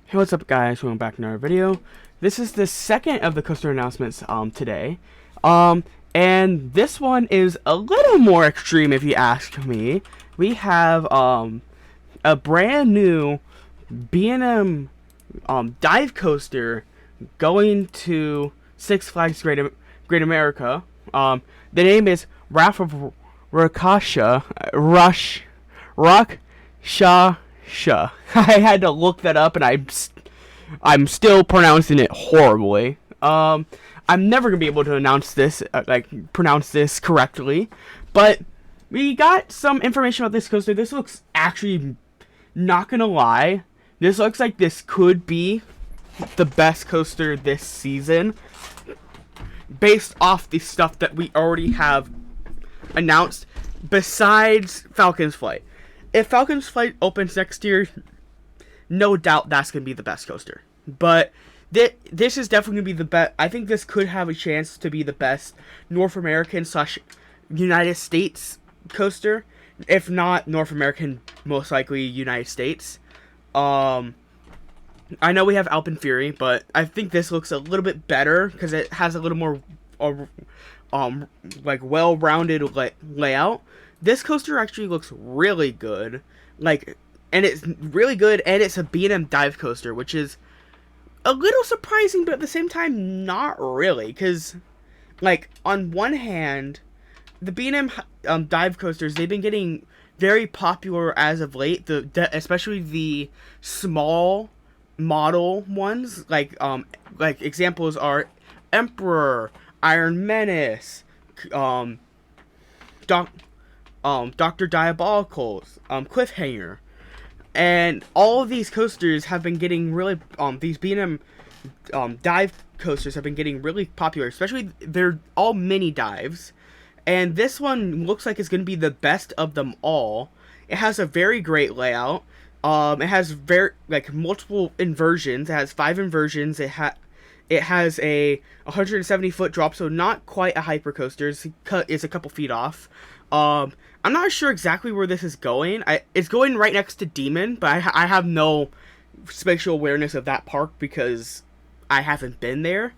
Hey, what's up, guys? Welcome back to another video. This is the second of the coaster announcements today. And this one is a little more extreme if you ask me. We have a brand new B&M dive coaster going to Six Flags Great America. The name is Wrath of Rakshasa. Rakshasa. I had to look that up, and I'm still pronouncing it horribly. I'm never gonna be able to pronounce this correctly, but we got some information about this coaster. This looks actually, not gonna lie, this looks like this could be the best coaster this season, based off the stuff that we already have announced. Besides Falcon's Flight. If Falcon's Flight opens next year, no doubt that's going to be the best coaster. But this is definitely going to be the best. I think this could have a chance to be the best North American / United States coaster. If not North American, most likely United States. I know we have Alpine Fury, but I think this looks a little bit better because it has a little more well-rounded layout. This coaster actually looks really good, and it's really good, and it's a B&M dive coaster, which is a little surprising, but at the same time, not really, because, on one hand, the B&M dive coasters, they've been getting very popular as of late, especially the small model ones, examples are Emperor, Iron Menace, Dr. Diabolical's, Cliffhanger, and all of these coasters have been getting really, these B&M dive coasters have been getting really popular, especially they're all mini dives, and this one looks like it's going to be the best of them all. It has a very great layout. It has multiple inversions. It has 5 inversions. It has a 170-foot drop, so not quite a hyper coaster. It's a couple feet off. I'm not sure exactly where this is going. It's going right next to Demon, but I have no spatial awareness of that park because I haven't been there.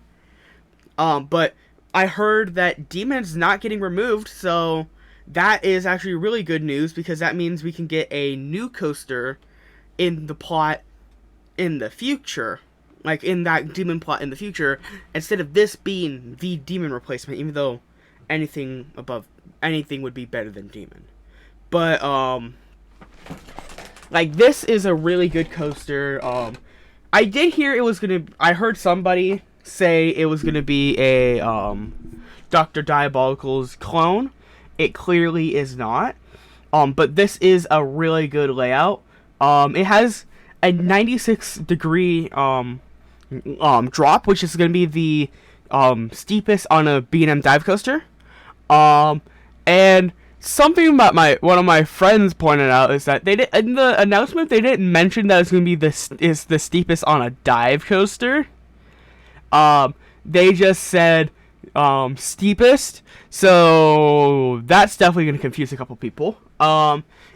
But I heard that Demon's not getting removed, so that is actually really good news because that means we can get a new coaster in the plot in the future. In that Demon plot in the future, instead of this being the Demon replacement, even though anything would be better than Demon. But this is a really good coaster. I did hear I heard somebody say it was gonna be a Dr. Diabolical's clone. It clearly is not. But this is a really good layout. It has a 96-degree drop, which is going to be the steepest on a B&M dive coaster. And something about one of my friends pointed out is that in the announcement they didn't mention that it's going to be the steepest on a dive coaster. They just said steepest, so that's definitely going to confuse a couple people.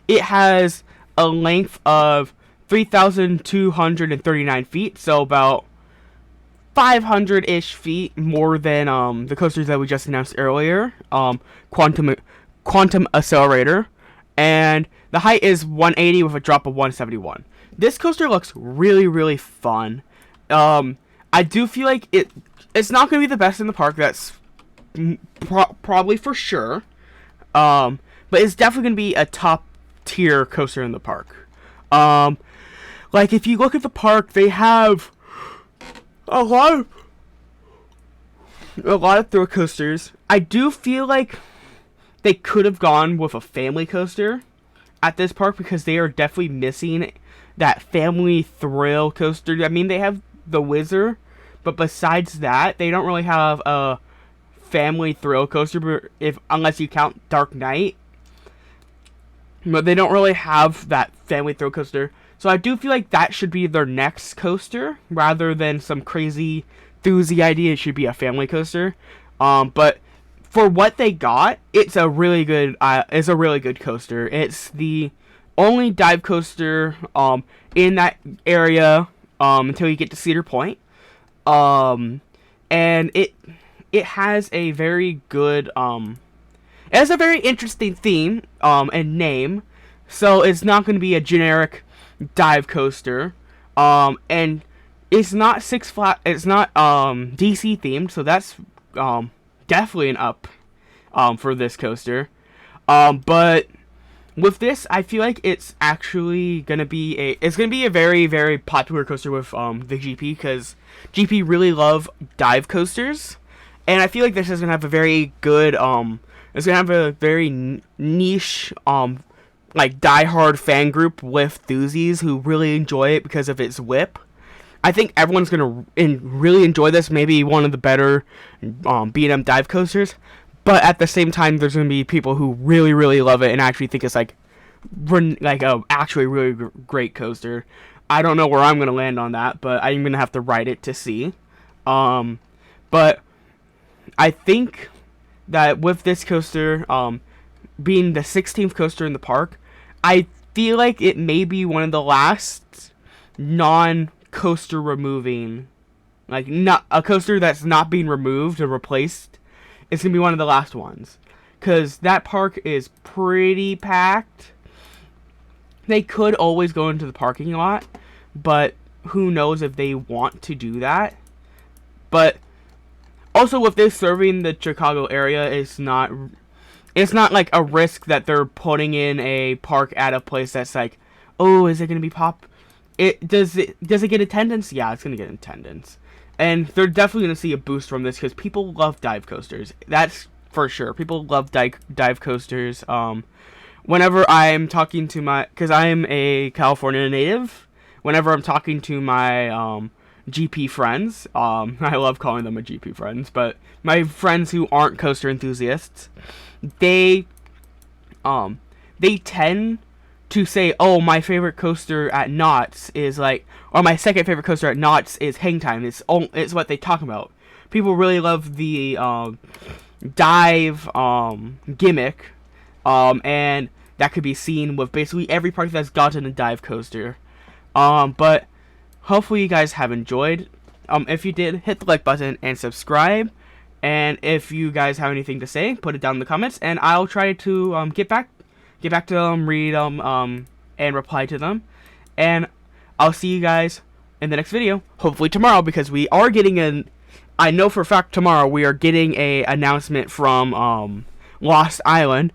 It has a length of 3,239 feet, so about 500-ish feet more than the coasters that we just announced earlier, Quantum Accelerator, and the height is 180 with a drop of 171. This coaster looks really, really fun. I do feel like it's not going to be the best in the park, that's probably for sure, but it's definitely going to be a top-tier coaster in the park. If you look at the park, they have a lot of thrill coasters. I do feel like they could have gone with a family coaster at this park because they are definitely missing that family thrill coaster. I mean, they have the Wizard, but besides that, they don't really have a family thrill coaster unless you count Dark Knight. But they don't really have that family thrill coaster. So I do feel like that should be their next coaster, rather than some crazy Thuzy idea. It should be a family coaster. But for what they got, it's a really good coaster. It's the only dive coaster in that area until you get to Cedar Point. And it has a very good it has a very interesting theme and name. So it's not going to be a generic dive coaster. And it's not it's not DC themed, so that's definitely an up for this coaster. But with this, I feel like it's actually gonna be a very, very popular coaster with the GP, because GP really love dive coasters, and I feel like this is gonna have a very good it's gonna have a very niche like diehard fan group with enthusiasts who really enjoy it because of its whip. I think everyone's gonna really enjoy this. Maybe one of the better B&M dive coasters. But at the same time, there's going to be people who really, really love it and actually think it's like a actually really great coaster. I don't know where I'm going to land on that, but I'm going to have to ride it to see. But I think that with this coaster being the 16th coaster in the park, I feel like it may be one of the last non-coaster removing, like not a coaster that's not being removed or replaced. It's going to be one of the last ones, because that park is pretty packed. They could always go into the parking lot, but who knows if they want to do that. But also, with this serving the Chicago area, it's not like a risk that they're putting in a park at a place that's like, oh, is it going to be does it get attendance? Yeah, it's going to get attendance. And they're definitely going to see a boost from this, because people love dive coasters. That's for sure. People love dive coasters. Whenever I'm talking to because I'm a California native, whenever I'm talking to my GP friends, I love calling them a GP friends, but my friends who aren't coaster enthusiasts, they tend to say, oh, my favorite coaster at Knott's is like, or my second favorite coaster at Knott's is Hang Time. It's what they talk about. People really love the dive gimmick, and that could be seen with basically every park that's gotten a dive coaster. But hopefully you guys have enjoyed. If you did, hit the like button and subscribe. And if you guys have anything to say, put it down in the comments, and I'll try to get back to them, read them, and reply to them. And I'll see you guys in the next video, hopefully tomorrow, because we are getting I know for a fact tomorrow we are getting a announcement from Lost Island,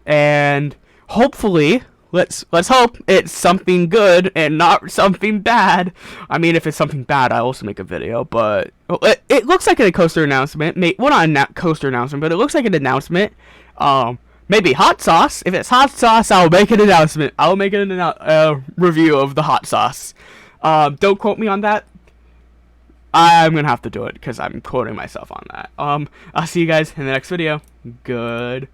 and hopefully, let's hope it's something good and not something bad. I mean, if it's something bad, I'll also make a video, but it looks like a coaster announcement. Well, not a coaster announcement, but it looks like an announcement. Maybe hot sauce. If it's hot sauce, I'll make an announcement. I'll make an review of the hot sauce. Don't quote me on that. I'm gonna have to do it because I'm quoting myself on that. I'll see you guys in the next video. Goodbye.